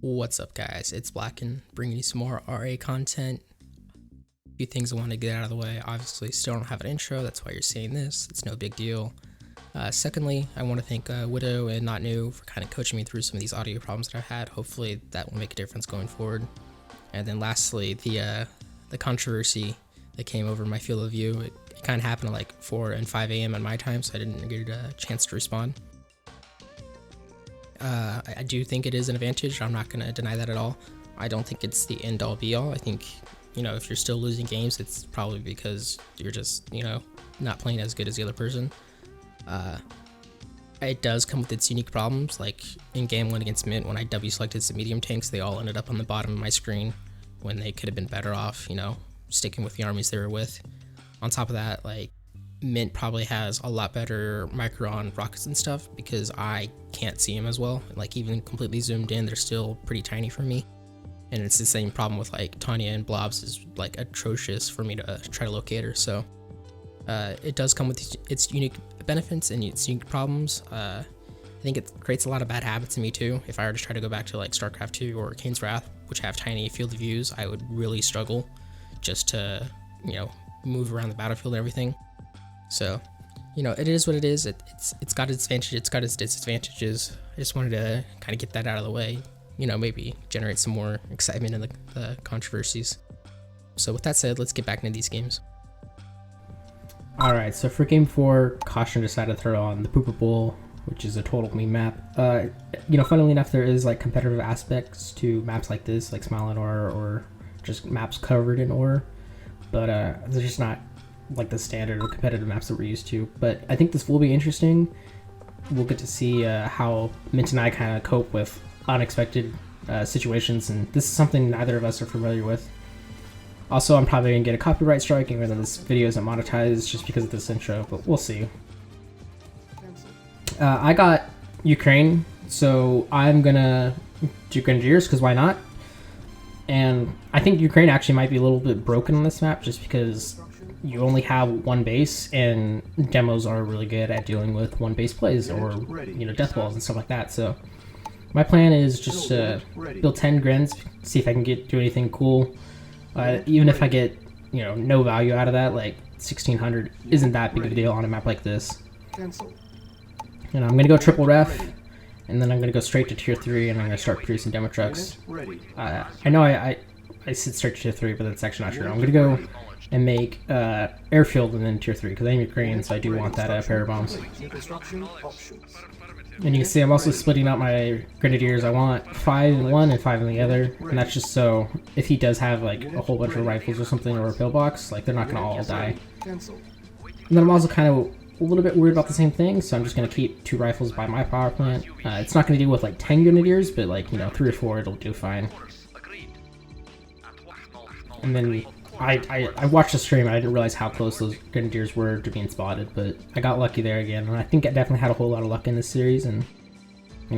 What's up, guys? It's Black and bringing you some more RA content. A few things I want to get out of the way. Obviously, still don't have an intro. That's why you're seeing this. It's no big deal. Secondly, I want to thank Widow and Not New for kind of coaching me through some of these audio problems that I've had. Hopefully, that will make a difference going forward. And then lastly, the controversy that came over my field of view. It kind of happened at like 4 and 5 a.m. at my time, so I didn't get a chance to respond. I do think it is an advantage. I'm not going to deny that at all. I don't think it's the end all be all. I think, if you're still losing games, it's probably because you're just, not playing as good as the other person. It does come with its unique problems. Like in game 1 against Mint, when I W selected some medium tanks, they all ended up on the bottom of my screen when they could have been better off, sticking with the armies they were with. On top of that, Mint probably has a lot better micro on rockets and stuff because I can't see them as well. Even completely zoomed in, they're still pretty tiny for me. And it's the same problem with Tanya and Blobs is atrocious for me to try to locate her. So it does come with its unique benefits and its unique problems. I think it creates a lot of bad habits in me too. If I were to try to go back to StarCraft 2 or Kane's Wrath, which have tiny field of views, I would really struggle just to, move around the battlefield and everything. So, it is what it is. It's got its advantages, it's got its disadvantages. I just wanted to kind of get that out of the way, maybe generate some more excitement in the controversies. So with that said, let's get back into these games. Alright, so for game 4, Caution decided to throw on the Pooper Bowl, which is a total meme map. Funnily enough, there is competitive aspects to maps like this, like Smile and Ore, or just maps covered in ore, but they're just not the standard competitive maps that we're used to. But I think this will be interesting. We'll get to see how Mint and I kind of cope with unexpected situations, and this is something neither of us are familiar with. Also, I'm probably gonna get a copyright strike even though this video isn't monetized just because of this intro, but we'll see. I got Ukraine, so I'm gonna do Grenadiers because why not? And I think Ukraine actually might be a little bit broken on this map just because you only have one base, and demos are really good at dealing with one base plays or death walls and stuff like that. So my plan is just to build 10 grins, see if I can do anything cool. Even if I get no value out of that, 1600 isn't that big of a deal on a map like this. And I'm gonna go triple ref, and then I'm gonna go straight to tier 3, and I'm gonna start producing demo trucks. I know I said straight to tier 3, but that's actually not true. I'm gonna go and make airfield and then tier 3 because I'm Ukrainian, so I do want that pair of bombs. And you can see I'm also splitting out my Grenadiers. I want 5 in one and 5 in the other, and that's just so if he does have a whole bunch of rifles or something or a pillbox, they're not gonna all die. And then I'm also kind of a little bit worried about the same thing, so I'm just gonna keep 2 rifles by my power plant. It's not gonna deal with 10 Grenadiers, but 3 or 4 it'll do fine. And then I watched the stream and I didn't realize how close those Grenadiers were to being spotted, but I got lucky there again, and I think I definitely had a whole lot of luck in this series, and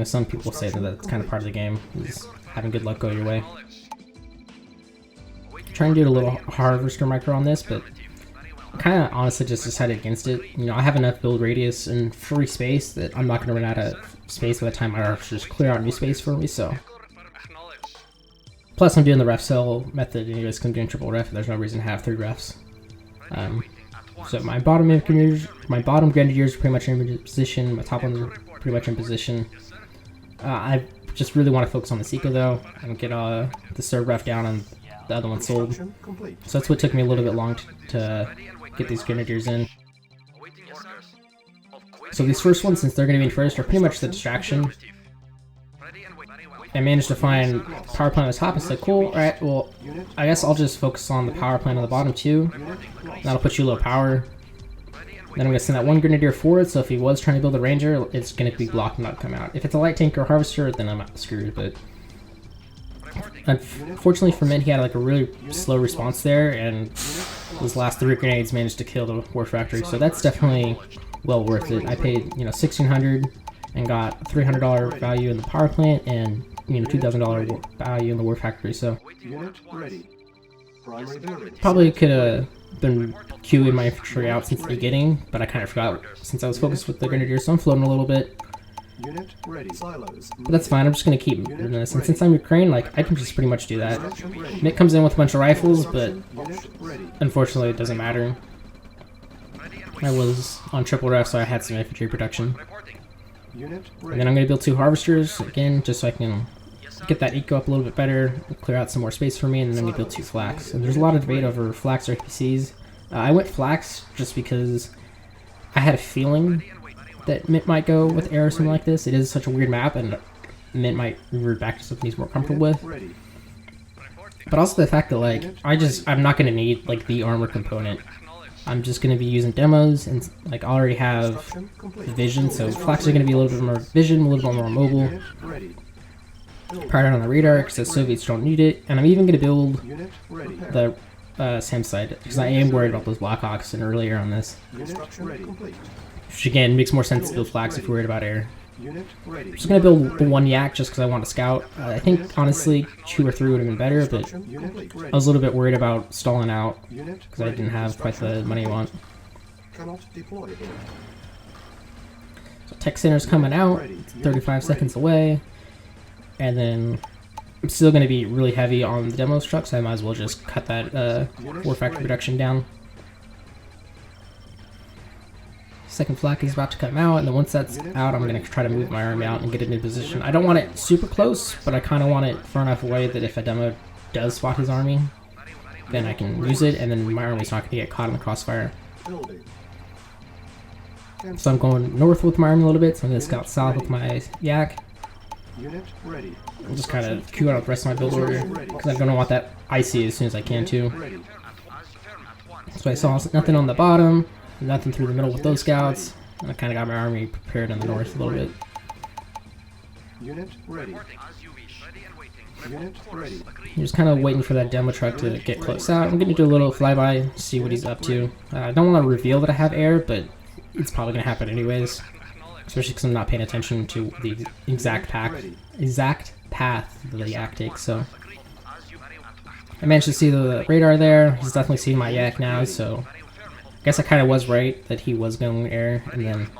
some people say that that's kind of part of the game, is having good luck go your way. Trying to do a little harvester micro on this, but I kind of honestly just decided against it. I have enough build radius and free space that I'm not going to run out of space by the time my harvesters clear out new space for me, so. Plus, I'm doing the ref cell method anyways because I'm doing triple ref, and there's no reason to have 3 refs. So my bottom Grenadiers are pretty much in position, my top ones are pretty much in position. I just really want to focus on the Seeker though, and get the third ref down and the other one sold. So that's what took me a little bit long to get these Grenadiers in. So these first ones, since they're going to be first, are pretty much the distraction. I managed to find power plant on the top. It's cool, alright, well, I guess I'll just focus on the power plant on the bottom too. That'll put you low power. Then I'm going to send that 1 Grenadier forward, so if he was trying to build a Ranger, it's going to be blocked and not come out. If it's a light tank or harvester, then I'm screwed, but unfortunately for Mint, he had a really slow response there, and those last 3 grenades managed to kill the War Factory, so that's definitely well worth it. I paid, $1,600 and got $300 value in the power plant, and $2,000 value in the War Factory, so probably could have been queuing my infantry out since the beginning, but I kind of forgot since I was focused with the Grenadiers, so I'm floating a little bit. Unit ready. Silos. But that's fine, I'm just going to keep doing this. And since I'm Ukraine, like, I can just pretty much do that. Mitt comes in with a bunch of rifles, but Unit ready. unfortunately it doesn't matter. I was on triple ref, so I had some infantry production. Unit And ready. then I'm going to build 2 harvesters, again, just so I can get that eco up a little bit better, clear out some more space for me, and then I'm going to build 2 flax. And there's a lot of debate over flax or APCs. I went flax just because I had a feeling that Mint might go with air or something like this. It is such a weird map, and Mint might revert back to something he's more comfortable with. Ready. But also the fact that, like, I'm not going to need, like, the armor component. I'm just going to be using demos, and, like, I already have Construction complete. vision, so flax are going to be a little bit more vision, a little bit more mobile. Unit ready. Prior on the radar, because the Soviets don't need it. And I'm even going to build Unit ready. the SAM side, because I am worried about those Blackhawks and earlier on this. Unit ready. Complete. Which again, makes more sense to build flax if you're worried about air. Unit ready. I'm just going to build the 1 yak just because I want to scout. I think, honestly, 2 or 3 would have been better, but Construction unit I ready. was a little bit worried about stalling out, Unit because I didn't have quite the money I want. Cannot deploy here. So Tech Center's coming out, it's 35 seconds away, and then I'm still going to be really heavy on the demos truck, so I might as well just cut that War Factory production down. Second flak is about to come out, and then once that's out, I'm going to try to move my army out and get it in position. I don't want it super close, but I kind of want it far enough away that if a demo does spot his army, then I can use it, and then my army's not going to get caught in the crossfire. Building. So I'm going north with my army a little bit, so I'm going to scout south with my yak. Unit ready. I'll just kind of queue out the rest of my build order, because I'm going to want that icy as soon as I can too. Ready. So I saw nothing on the bottom, nothing through the middle with those scouts, and I kind of got my army prepared in the north a little bit. Unit ready. Unit ready. I'm just kind of waiting for that demo truck to get close out. I'm going to do a little flyby, see what he's up to. I don't want to reveal that I have air, but it's probably going to happen anyways. Especially because I'm not paying attention to the exact path that the yak takes. So I managed to see the radar there. He's definitely seeing my yak now, so I guess I kind of was right that he was going air, and then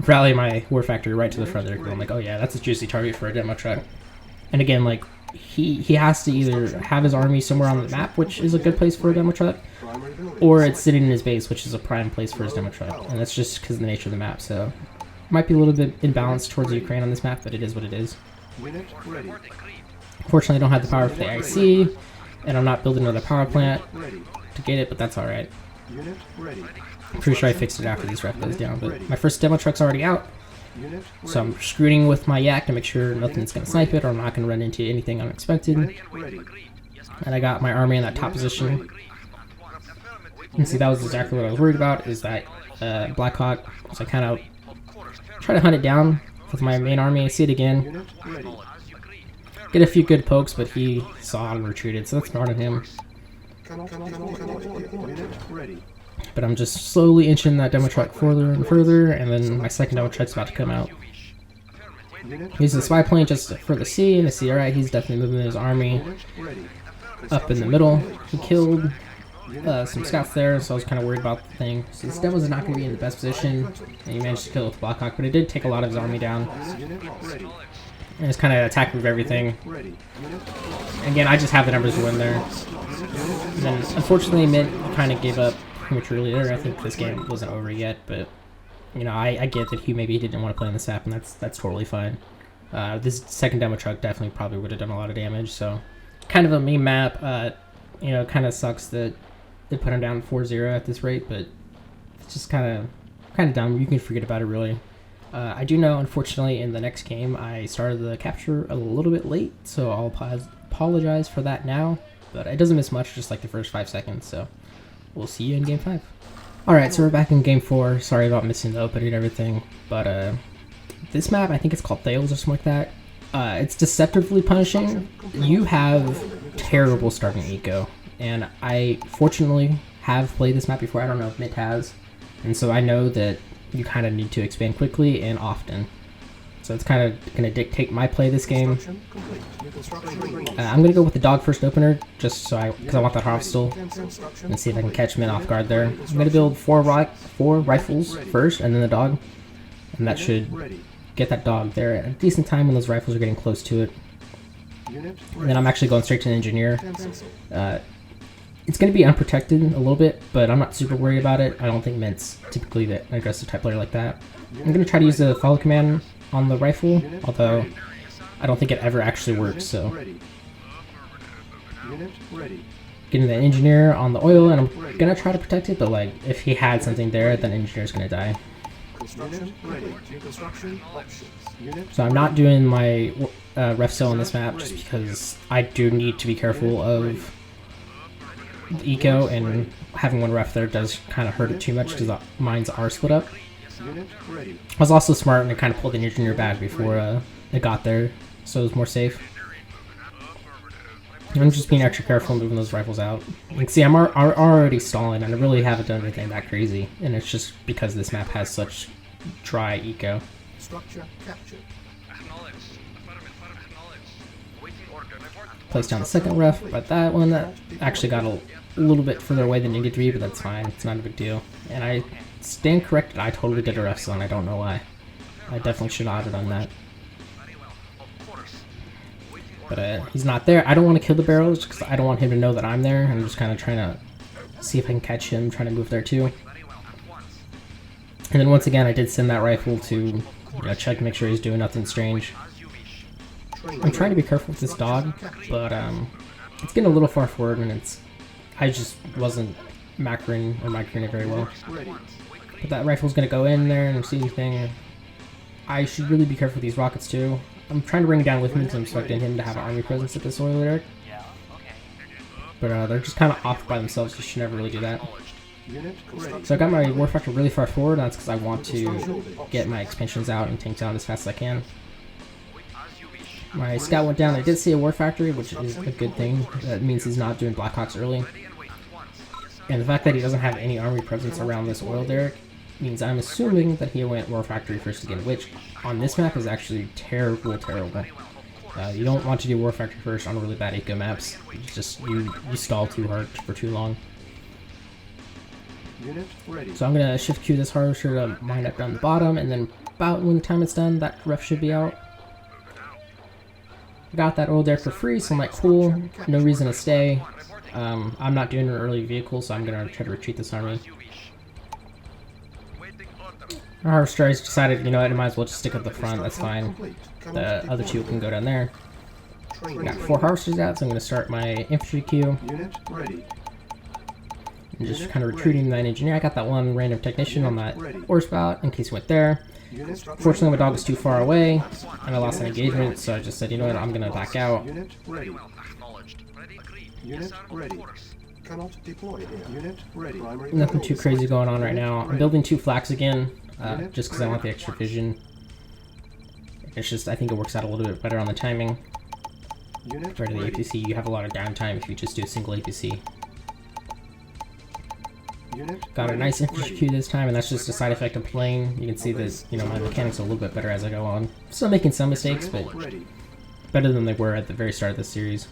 rally my War Factory right to the front there. I'm like, oh yeah, that's a juicy target for a demo truck. And again, like, he has to either have his army somewhere on the map, which is a good place for a demo truck, Primary building. or it's sitting in his base, which is a prime place for his demo truck. And that's just because of the nature of the map. So might be a little bit imbalanced towards Ukraine on this map, but it is what it is. Unit ready. Fortunately, I don't have the power for the IC, and I'm not building another power plant Ready. to get it, but that's alright. Unit ready. I'm pretty sure I fixed it after these ref goes down, but my first demo truck's already out, Unit so I'm screwing with my yak to make sure nothing's going to snipe it, or I'm not going to run into anything unexpected. ready. And I got my army in that top position. And see, that was exactly what I was worried about, is that Blackhawk. So I kind of try to hunt it down with my main army. See it again. Unit ready. Get a few good pokes, but he saw and retreated, so that's smart on him. Cannot deploy. Unit ready. But I'm just slowly inching that demo truck further and further, and then my second demo truck's about to come out. Unit Use the spy plane just to further see, and to see, alright, he's definitely moving his army Unit ready. up in the middle. He killed some scouts there, so I was kind of worried about the thing. So this demo's not going to be in the best position, and he managed to kill it with Blackhawk, but it did take a lot of his army down. Unit ready. And it's kind of attack move everything. Ready. Unit Again, I just have the numbers to win there. And then, unfortunately, Mint kind of gave up prematurely there. I think this game wasn't over yet, but you know, I get that maybe he didn't want to play in this map, and that's totally fine. This second demo truck definitely probably would have done a lot of damage, so kind of a meme map. You know, kind of sucks that they put him down 4-0 at this rate, but it's just kind of dumb. You can forget about it, really. I do know, unfortunately, in the next game, I started the capture a little bit late, so I'll apologize for that now, but it doesn't miss much, just like the first 5 seconds, so we'll see you in Game 5. Alright, so we're back in Game 4. Sorry about missing the opening and everything, but this map, I think it's called Thales or something like that. It's deceptively punishing. You have terrible starting eco, and I fortunately have played this map before. I don't know if Mint has, and so I know that you kind of need to expand quickly and often. So it's kind of going to dictate my play this game. construction complete. New construction ready. I'm going to go with the dog first opener, just so because I want that hostile, Construction and see if I can catch Mint off guard there. I'm going to build four rifles first, and then the dog, and that should ready. get that dog there at a decent time when those rifles are getting close to it. Unit And then I'm actually going straight to the engineer. cancel. It's going to be unprotected a little bit, but I'm not super worried about it. I don't think Mint's typically the aggressive type player like that. I'm going to try to use the follow command on the rifle, although I don't think it ever actually works, so. Ready. Unit ready. Getting the engineer on the oil, and I'm going to try to protect it, but like, if he had something there, then engineer's going to die. Construction ready. Construction options. Unit So I'm not doing my ref cell on this map just because I do need to be careful of the eco, and having one ref there does kind of hurt it too much because the mines are split up. unit ready. I was also smart and I kind of pulled the engineer back before it got there, so it was more safe. I'm just being extra careful moving those rifles out. You can see I'm already stalling, and I really haven't done anything that crazy, and it's just because this map has such dry eco. Structure captured. Place down the second ref, but that one that actually got a little bit further away than needed to be, but that's fine. It's not a big deal. And I stand corrected. I totally did a ref cell, and I don't know why. I definitely should not have done that. But he's not there. I don't want to kill the barrels because I don't want him to know that I'm there. I'm just kind of trying to see if I can catch him, trying to move there too. And then once again, I did send that rifle to check to make sure he's doing nothing strange. I'm trying to be careful with this dog, but it's getting a little far forward, and I just wasn't macroing it very well. Ready. But that rifle's gonna go in there and see anything. I should really be careful with these rockets too. I'm trying to bring it down with me because I'm expecting him to have an army presence at this oil rig. But they're just kind of off by themselves, so you should never really do that. Unit ready. So I got my war factor really far forward, and that's because I want to get my expansions out and tanks out as fast as I can. My scout went down. I did see a war factory, which is a good thing. That means he's not doing Blackhawks early. And the fact that he doesn't have any army presence around this oil derrick means I'm assuming that he went war factory first again, which on this map is actually terrible. You don't want to do war factory first on really bad eco maps. It's just you stall too hard for too long. Unit ready. So I'm gonna shift Q this harvester to mine up down the bottom, and then about when the time it's done, that ref should be out. I got that oil derrick for free, so I'm like, cool, no reason to stay. I'm not doing an early vehicle, so I'm gonna try to retreat this army. Our harvester has decided, you know what, I might as well just stick up the front, that's fine. The other two can go down there. I got 4 harvesters out, so I'm gonna start my infantry queue. Unit ready. And just kind of recruiting that engineer. I got that one random technician on that ore spout in case he went there. Unit Fortunately, my dog was too far away, and I lost an engagement, so I just said, you know what, I'm gonna back out. Unit ready. Unit ready. Cannot deploy here. Unit ready. Primary Nothing too control crazy site. going on right now. I'm building 2 flags again, just because I want the extra vision. It's just, I think it works out a little bit better on the timing. Unit Compared to the ready. APC, you have a lot of downtime if you just do a single APC. Unit Got a ready. nice infantry Ready. queue this time, and that's just a side effect of playing. You can see that, my mechanics are a little bit better as I go on. Still making some mistakes, but Ready. better than they were at the very start of the series.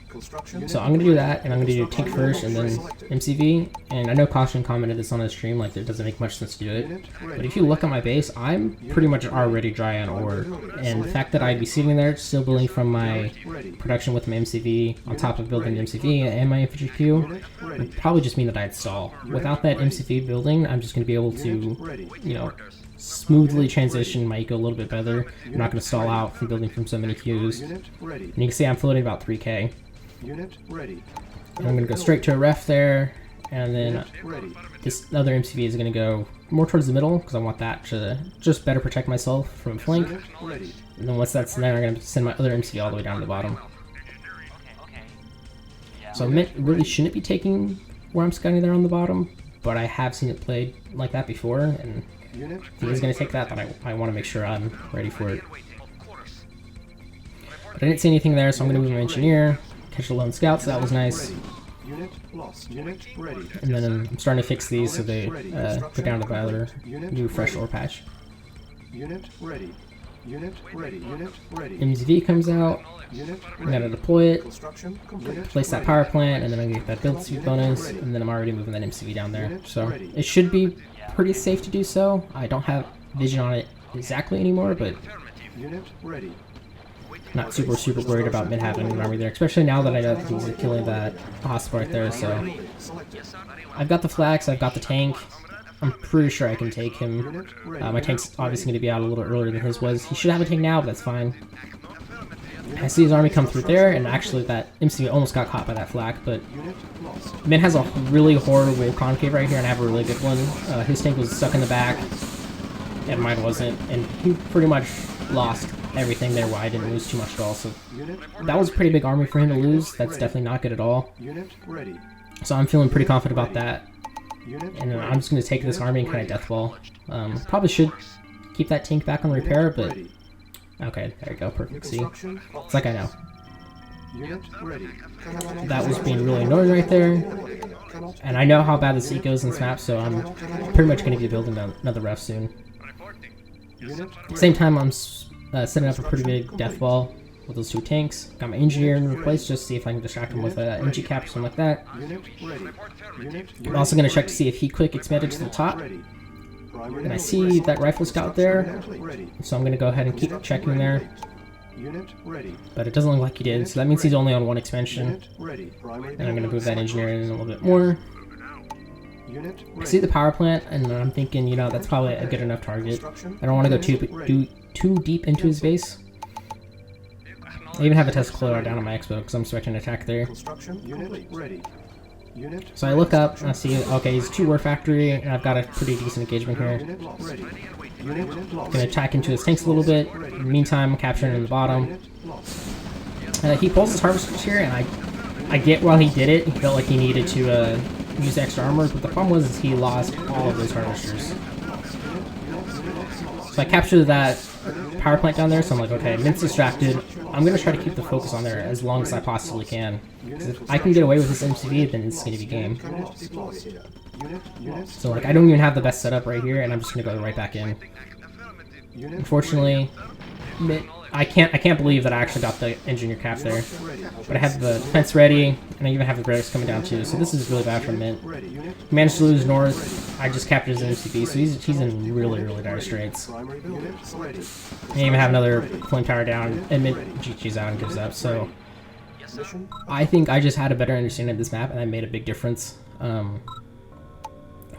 Construction. So I'm going to do that, and I'm going to do tank first, and then MCV. And I know Caution commented this on his stream, like it doesn't make much sense to do it. Unit But ready. if you look at my base, I'm pretty much already dry on ore. And the fact that I'd be sitting there still building from my Ready. production with my MCV on top of building the MCV and my infantry queue Unit ready. would probably just mean that I'd stall. Without that MCV building, I'm just going to be able Unit to, ready. smoothly transition my eco a little bit better. I'm not going to stall out from building from so many queues. And Unit ready. you can see I'm floating about 3k. Unit ready. And I'm going to go straight to a ref there, and then Unit ready. this other MCV is going to go more towards the middle, because I want that to just better protect myself from a flank. Unit ready. And then once that's done, I'm going to send my other MCV all the way down to the bottom. So Mint really shouldn't be taking where I'm scouting there on the bottom, but I have seen it played like that before, and Unit if he is going to take that, then I want to make sure I'm ready for it. But I didn't see anything there, so I'm going to move my engineer, catch a lone scout, so that was nice. ready. Unit lost. Unit ready. And then I'm starting to fix these so they go down to the other new fresh ore patch. Unit ready. Unit ready. Unit ready. MZV comes out, Unit I'm going to ready. deploy it, Construction complete. place that power plant, and then I get that build suit bonus, and then I'm already moving that MCV down there. So it should be pretty safe to do so. I don't have vision on it exactly anymore, but Unit ready. not super worried about Mint having an army there, especially now that I know that he's killing that hospital right there. So Selected. I've got the flax, I've got the tank. I'm pretty sure I can take him. Unit ready. My tank's obviously going to be out a little earlier than his was. He should have a tank now, but that's fine. I see his army come through there, and actually that MC almost got caught by that flak, but Unit lost. Mint has a really horrible concave right here, and I have a really good one. His tank was stuck in the back, and mine wasn't, and he pretty much lost everything there while I didn't lose too much at all, so Unit that was a pretty big army for him to lose. That's definitely not good at all. Unit ready. So I'm feeling pretty confident about that, Unit and I'm just going to take this army and kind of deathball. Probably should keep that tank back on repair, but ready. okay, there you go, perfect. See, Construction. it's like I know. Unit ready. That was being really annoying right there. Cannot. And I know how bad the seat goes in this map, so I'm pretty much going to be building another ref soon. Unit Same time, I'm setting up a pretty big death ball with those two tanks. Got my engineer in place just to see if I can distract him with an MG cap or something like that. Unit ready. Unit I'm also going to check to see if he quick expanded to the top. ready. Primary And I see that rifle scout there, ready. so I'm going to go ahead and keep checking there. Unit ready. But it doesn't look like he did, so that means he's only on one expansion. Unit ready. Primary. And I'm going to move that engineer in a little bit more. Unit I ready. see the power plant, and I'm thinking, you know, that's probably a good enough target. I don't want to go too deep into his base. I even have a Tesla Clover down on my expo because I'm expecting an attack there. Construction. Unit ready. Unit. So I look up and I see, okay, he's 2 war factory, and I've got a pretty decent engagement here. Unit lost. Unit lost. Gonna attack into his tanks a little bit. In the meantime, capturing in the bottom. Unit lost. He pulls his harvesters here, and I get while he did it, he felt like he needed to use extra armor, but the problem was is he lost all of those harvesters. So I captured that power plant down there, so I'm like, okay, Mint's distracted. I'm going to try to keep the focus on there as long as I possibly can. 'Cause if I can get away with this MCV, then it's going to be game. Cannot deploy here. Unit. So like, I don't even have the best setup right here, and I'm just going to go right back in. Unit. Unfortunately, I can't believe that I actually got the engineer cap there. Ready. But I have the defense ready, and I even have the barracks coming down too, so this is really bad for Mint. Ready. Unit. He managed to lose north. I just captured his MCB, so he's in really dire straits. Primary unit ready. I even have another flame tower down, and Mint GG's out and gives up. So Mission. I think I just had a better understanding of this map, and I made a big difference.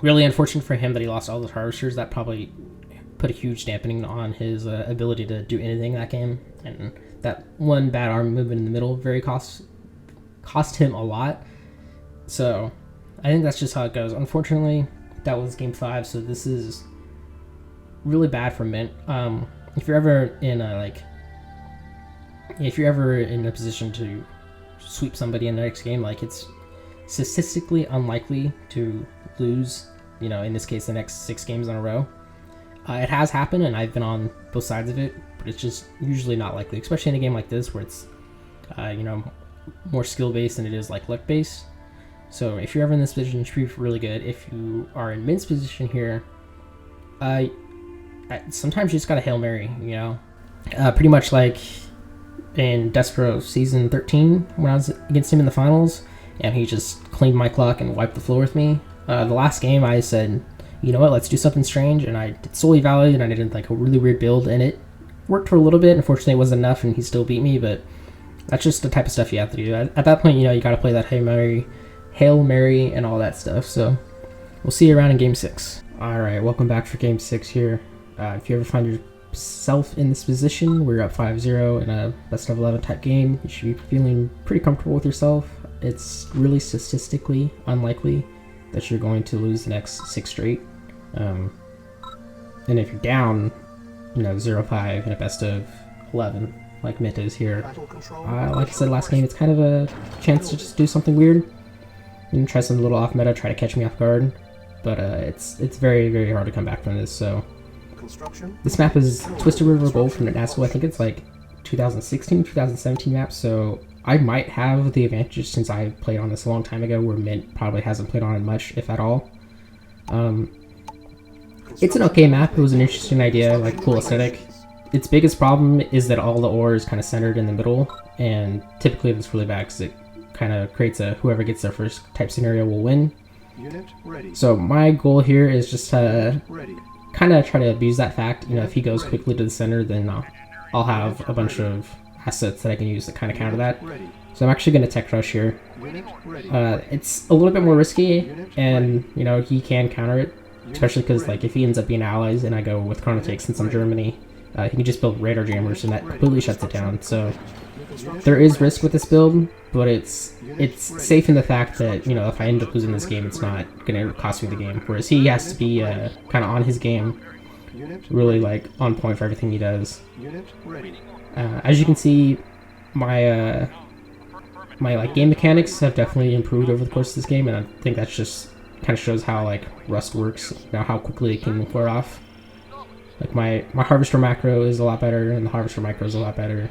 Really unfortunate for him that he lost all those harvesters. That probably put a huge dampening on his ability to do anything that game, and that one bad arm movement in the middle cost him a lot. So I think that's just how it goes. Unfortunately, that was game 5, so this is really bad for Mint. If you're ever in a position to sweep somebody in the next game, like, it's statistically unlikely to lose, you know, in this case the next 6 games in a row. It has happened, and I've been on both sides of it, but it's just usually not likely, especially in a game like this where it's you know, more skill based than it is like luck based. So if you're ever in this position, you should be really good. If you are in Mint's position here, sometimes you just gotta Hail Mary, you know, pretty much like in Despero season 13 when I was against him in the finals, and he just cleaned my clock and wiped the floor with me. The last game I said, you know what, let's do something strange, and I did solely valid, and I did like a really weird build, and it worked for a little bit. Unfortunately, it wasn't enough, and he still beat me, but that's just the type of stuff you have to do. At that point, you know, you gotta play that Hail Mary, and all that stuff. So we'll see you around in game 6. Alright, welcome back for game 6 here. If you ever find yourself in this position where you're up 5-0 in a best of 11 type game, you should be feeling pretty comfortable with yourself. It's really statistically unlikely that you're going to lose the next 6 straight. And if you're down, you know, 0-5 in a best of 11, like Mint is here, Battle control. like I said last game, it's kind of a chance to just do something weird and try something a little off meta, try to catch me off guard. But it's very hard to come back from this. So Construction. this map is Twisted River Gold from NASCO. I think it's like 2016, 2017 map. So I might have the advantage since I played on this a long time ago, where Mint probably hasn't played on it much, if at all. It's an okay map. It was an interesting idea, like cool aesthetic. Its biggest problem is that all the ore is kind of centered in the middle, and typically that's really bad because it kind of creates a whoever gets there first type scenario will win. Unit ready. So my goal here is just to Ready. kind of try to abuse that fact. You know, if he goes quickly to the center, then I'll have a bunch of assets that I can use to kind of counter that. So I'm actually going to tech rush here. It's a little bit more risky, and you know, he can counter it, especially because like if he ends up being allies and I go with chrono takes since I'm Germany, he can just build radar jammers and that completely shuts it down. So there is risk with this build, but it's safe in the fact that, you know, if I end up losing this game, it's not going to cost me the game. Whereas he has to be kind of on his game, really like on point for everything he does. As you can see, my my like game mechanics have definitely improved over the course of this game, and I think that's just kind of shows how like Rust works, you know, how quickly it can wear off. Like my harvester macro is a lot better, and the harvester micro is a lot better.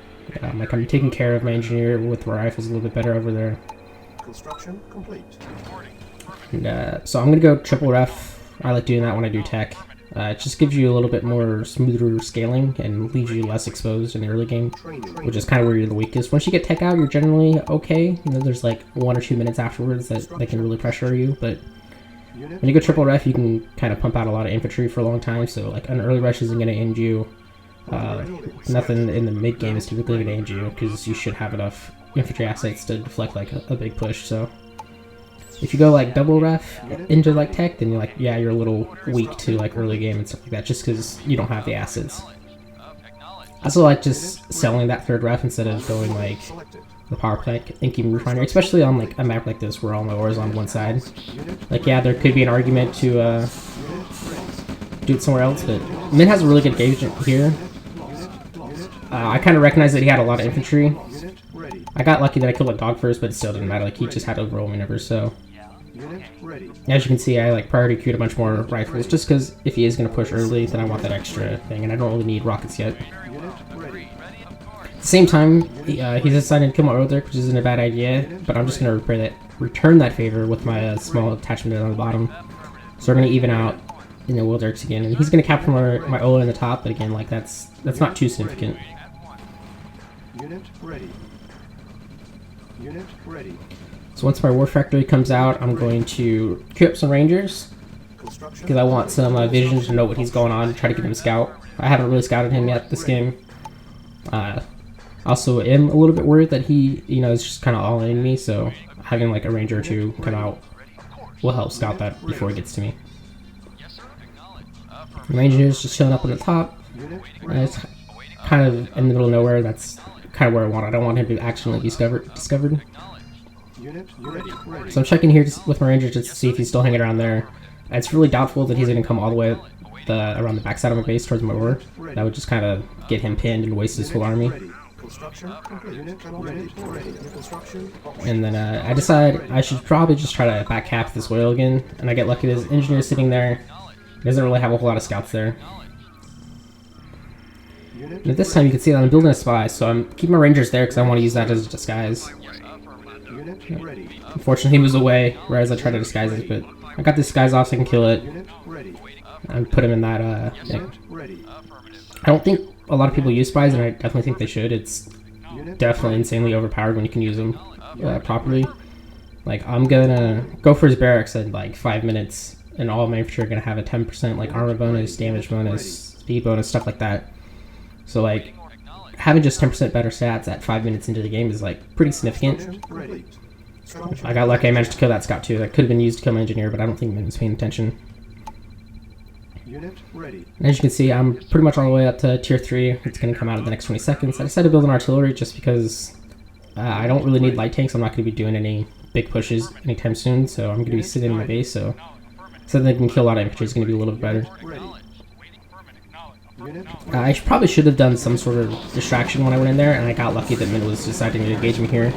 Like I'm taking care of my engineer with my rifles a little bit better over there. Construction complete. And, so I'm gonna go triple ref. I like doing that when I do tech. It just gives you a little bit more smoother scaling and leaves you less exposed in the early game, which is kind of where you're the weakest. Once you get tech out, you're generally okay. You know, there's like 1 or 2 minutes afterwards that they can really pressure you, but when you go triple ref, you can kind of pump out a lot of infantry for a long time. So like an early rush isn't going to end you. Nothing in the mid game is typically going to end you because you should have enough infantry assets to deflect like a big push. So if you go like double ref into like tech, then you're like, yeah, you're a little weak to like early game and stuff like that, just because you don't have the assets. I also like just selling that third ref instead of going like the power plant and keeping refinery, especially on like a map like this where all my ore is on one side. Like, yeah, there could be an argument to do it somewhere else, but Mint has a really good engagement here. I kind of recognize that he had a lot of infantry. I got lucky that I killed a dog first, but it still didn't matter. Like, he just had overroll me never, so. As you can see, I like priority queued a bunch more rifles, just because if he is going to push early, then I want that extra thing, and I don't really need rockets yet. At the same time, he's decided to kill my Order, which isn't a bad idea, but I'm just going to return that favor with my small attachment on the bottom. So we're going to even out in the Wilderks again, and he's going to capture my Ola in the top, but again, like that's not too significant. Unit ready. Unit ready. So once my War Factory comes out, I'm going to queue up some Rangers, because I want some vision to know what he's going on, try to get him scout. I haven't really scouted him yet this game. Also am a little bit worried that he, you know, is just kind of all in me, so having like a Ranger or two come out will help scout that before it gets to me. The Rangers just chilling up on the top. It's kind of in the middle of nowhere. That's kind of where I want it. I don't want him to accidentally be discovered. So I'm checking here with my Ranger just to see if he's still hanging around there. It's really doubtful that he's going to come all the way around the backside of my base towards my ore. That would just kind of get him pinned and waste his whole army. And then I decide I should probably just try to back cap this oil again. And I get lucky there's engineer sitting there. He doesn't really have a whole lot of scouts there. And at this time you can see that I'm building a spy, so I'm keeping my Rangers there because I want to use that as a disguise. Unfortunately he was away, whereas I tried to disguise it, but I got this disguise off so I can kill it. And put him in that thing. I don't think a lot of people use spies, and I definitely think they should. It's definitely insanely overpowered when you can use them properly. Like, I'm gonna go for his barracks in like 5 minutes, and all of my infantry are gonna have a 10% like armor bonus, damage bonus, speed bonus, stuff like that. So like, having just 10% better stats at 5 minutes into the game is like pretty significant. I got lucky, I managed to kill that scout too. That could have been used to kill my engineer, but I don't think Mint was paying attention. And as you can see, I'm pretty much all the way up to tier 3. It's going to come out in the next 20 seconds. I decided to build an artillery just because I don't really need light tanks. I'm not going to be doing any big pushes anytime soon, so I'm going to be sitting in my base, so they can kill a lot of infantry is going to be a little bit better. I probably should have done some sort of distraction when I went in there, and I got lucky that Mint was deciding to engage me here.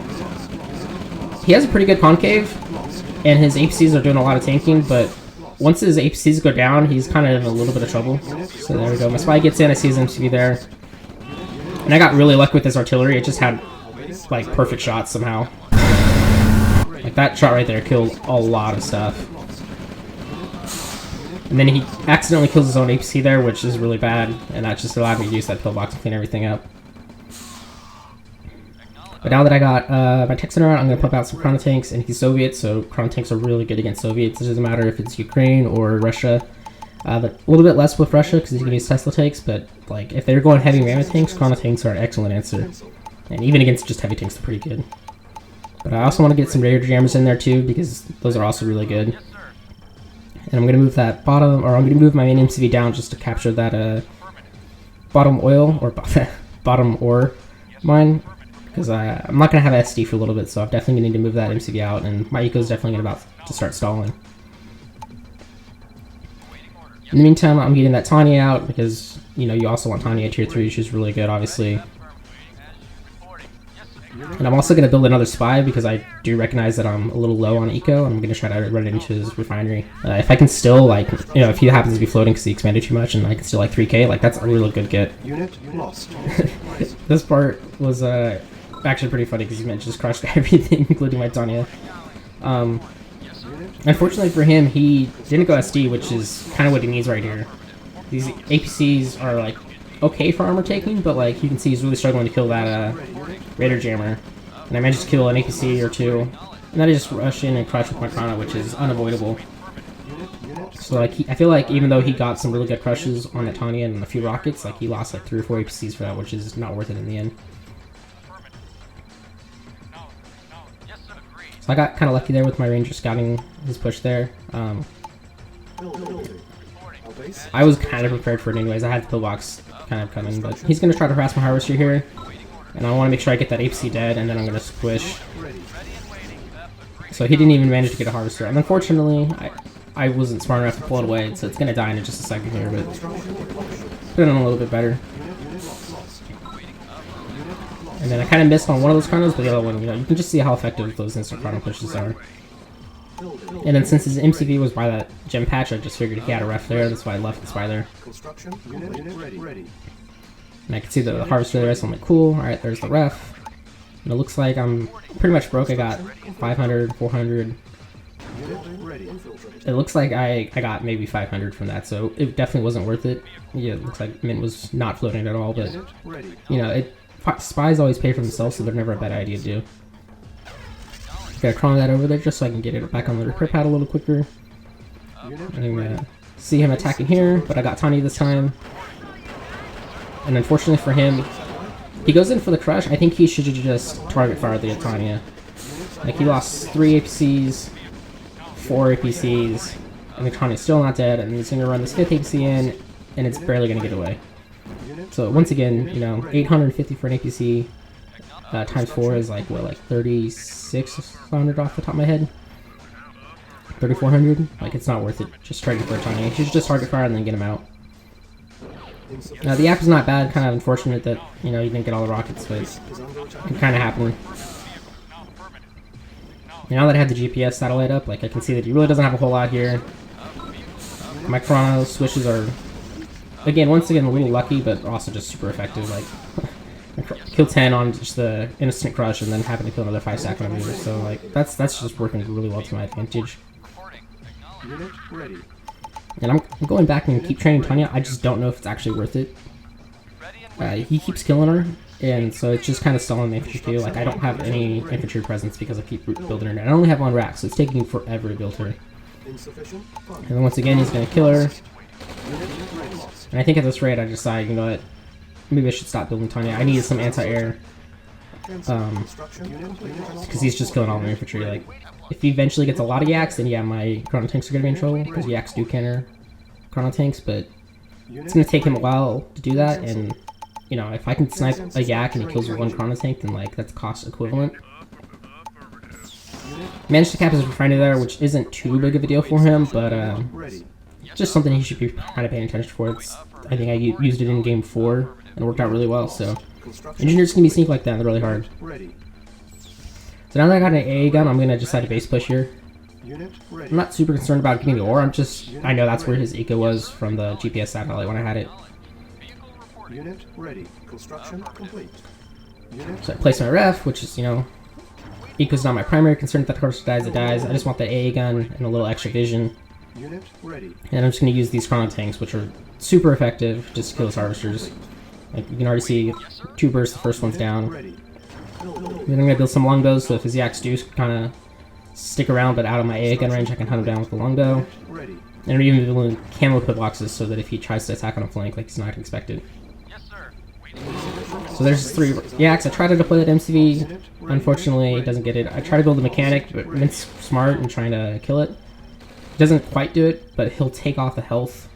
He has a pretty good concave, and his APCs are doing a lot of tanking, but once his APCs go down, he's kind of in a little bit of trouble. So there we go. My spy gets in, I see him to be there. And I got really lucky with this artillery. It just had, like, perfect shots somehow. Like, that shot right there killed a lot of stuff. And then he accidentally kills his own APC there, which is really bad. And that just allowed me to use that pillbox and clean everything up. But now that I got my tech center out, I'm going to pump out some chrono tanks, and he's Soviet, so chrono tanks are really good against Soviets. It doesn't matter if it's Ukraine or Russia. A little bit less with Russia because you can use Tesla tanks, but like if they're going heavy mammoth tanks, chrono tanks are an excellent answer. And even against just heavy tanks, they're pretty good. But I also want to get some Raider Jammers in there too because those are also really good. And I'm gonna move that bottom, or I'm gonna move my main MCV down just to capture that bottom oil or bottom ore mine because I'm not gonna have SD for a little bit, so I'm definitely gonna need to move that MCV out, and my eco is definitely about to start stalling. In the meantime, I'm getting that Tanya out because, you know, you also want Tanya tier 3, which is really good, obviously. And I'm also going to build another spy because I do recognize that I'm a little low on eco, and I'm going to try to run it into his refinery. If I can still, like, you know, if he happens to be floating because he expanded too much and I can still, like, 3k, like, that's a really good get. Unit lost. This part was actually pretty funny because he meant just crushed everything, including my Tanya. Unfortunately for him, he didn't go SD, which is kind of what he needs right here. These APCs are like okay for armor taking, but like you can see he's really struggling to kill that Raider Jammer. And I managed to kill an APC or two, and then I just rush in and crush with my Chrono, which is unavoidable. So like I feel like even though he got some really good crushes on the Tanya and a few rockets, like he lost like 3 or 4 APCs for that, which is not worth it in the end. So I got kind of lucky there with my Ranger scouting his push there. I was kind of prepared for it anyways. I had the pillbox kind of coming, but he's going to try to harass my Harvester here. And I want to make sure I get that APC dead, and then I'm going to squish. So he didn't even manage to get a Harvester. And unfortunately, I wasn't smart enough to pull it away, so it's going to die in just a second here, but could have done a little bit better. And then I kind of missed on one of those chronos, but the other one, you know, you can just see how effective those instant chrono pushes are. And then since his MCV was by that gem patch, I just figured he had a ref there, that's why I left the spy there. And I can see the harvester there, so I'm like, cool, alright, there's the ref. And it looks like I'm pretty much broke. I got 500, 400. It looks like I got maybe 500 from that, so it definitely wasn't worth it. Yeah, it looks like Mint was not floating at all, but, you know, spies always pay for themselves, so they're never a bad idea to do. Gotta chrono that over there just so I can get it back on the repair pad a little quicker. I'm gonna see him attacking here, but I got Tanya this time. And unfortunately for him, he goes in for the crush. I think he should just target fire the Tanya. Like, he lost 3 APCs, 4 APCs, and the Tanya's still not dead, and he's gonna run this 5th APC in, and it's barely gonna get away. So once again, you know, 850 for an APC times 4 is like, what, like 3,600 off the top of my head? 3,400? Like, it's not worth it. Just target for a Tanya. You should just target fire and then get him out. Now, the app is not bad. Kind of unfortunate that, you know, you didn't get all the rockets, but it can kind of happen. Now that I have the GPS satellite up, like, I can see that he really doesn't have a whole lot here. My chrono switches are, again, once again, a little lucky, but also just super effective. Like, I kill 10 on just the instant crush, and then happen to kill another 5 stack on a meter. So, like, that's just working really well to my advantage. And I'm going back and keep training Tanya. I just don't know if it's actually worth it. He keeps killing her, and so it's just kind of stalling the infantry too. Like, I don't have any infantry presence because I keep building her. And I only have 1 rack, so it's taking forever to build her. And then once again, he's going to kill her. And I think at this rate, I decide, you know what, maybe I should stop building Tanya. I needed some anti-air. Because he's just killing all my infantry. Like, if he eventually gets a lot of yaks, then yeah, my chrono tanks are going to be in trouble, because yaks do counter chrono tanks, but it's going to take him a while to do that, and, you know, if I can snipe a yak and he kills 1 chrono tank, then, like, that's cost equivalent. Managed to cap his refinery there, which isn't too big of a deal for him, but just something he should be kind of paying attention for. I think I used it in game 4, and it worked out really well, so engineers can be sneak like that, they're really hard. So now that I got an AA gun, I'm going to decide to base push here. I'm not super concerned about getting the ore, I know that's where his eco was from the GPS satellite when I had it. So I place my ref, which is, you know, eco's not my primary concern. If that horse dies, it dies. I just want that AA gun and a little extra vision. And I'm just going to use these chrono tanks, which are super effective, just to kill his harvesters. Like, you can already see 2 bursts, the first one's down. Then I'm going to build some longbows, so if his yaks do kind of stick around but out of my AA gun range, I can hunt him down with the longbow. And we're even doing camo pit boxes so that if he tries to attack on a flank, like he's not expected. So there's 3 yaks. I tried to deploy that MCV. Unfortunately, it doesn't get it. I try to build a mechanic, but Mint's smart and trying to kill it. He doesn't quite do it, but he'll take off the health.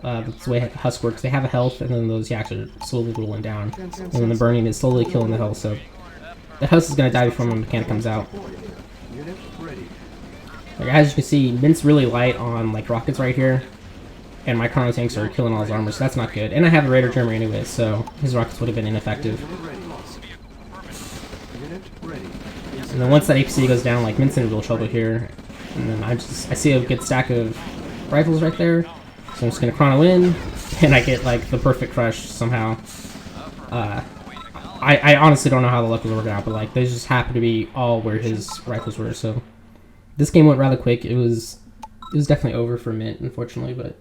That's the way Husk works. They have a health, and then those yaks are slowly rolling down. And then the burning is slowly killing the health, so the house is going to die before my mechanic comes out. Like, as you can see, Mint's really light on like rockets right here. And my chrono tanks are killing all his armor, so that's not good. And I have a Raider Jammer anyway, so his rockets would have been ineffective. And then once that APC goes down, like, Mint's in real trouble here. And then I see a good stack of rifles right there. So I'm just gonna chrono in, and I get like the perfect crush somehow. I honestly don't know how the luck was working out, but like they just happened to be all where his rifles were. So this game went rather quick. It was definitely over for Mint, unfortunately, but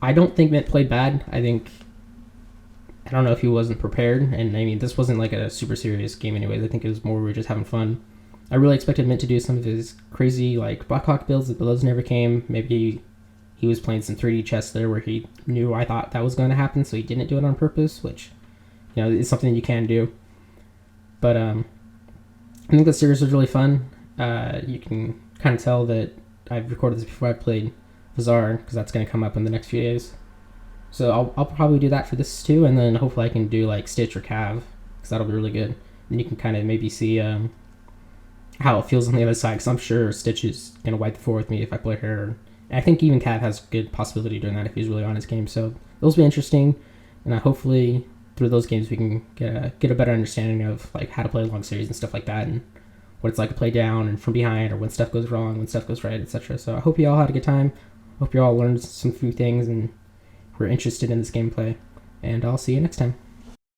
I don't think Mint played bad. I don't know if he wasn't prepared, and I mean, this wasn't like a super serious game anyways. I think it was more we were just having fun. I really expected Mint to do some of his crazy like Blackhawk builds, but those never came. Maybe he was playing some 3D chess there where he knew I thought that was going to happen, so he didn't do it on purpose, which, you know, is something you can do. But I think the series was really fun. You can kind of tell that I've recorded this before I played Bazaar, because that's going to come up in the next few days. So I'll probably do that for this too, and then hopefully I can do like Stitch or Cav, because that'll be really good. And you can kind of maybe see how it feels on the other side, because I'm sure Stitch is going to wipe the floor with me if I play her. And I think even Cav has good possibility of doing that if he's really on his game. So those will be interesting, and hopefully through those games we can get a better understanding of like how to play a long series and stuff like that, and what it's like to play down and from behind, or when stuff goes wrong, when stuff goes right, etc. So I hope you all had a good time. Hope you all learned some few things and were interested in this gameplay, and I'll see you next time.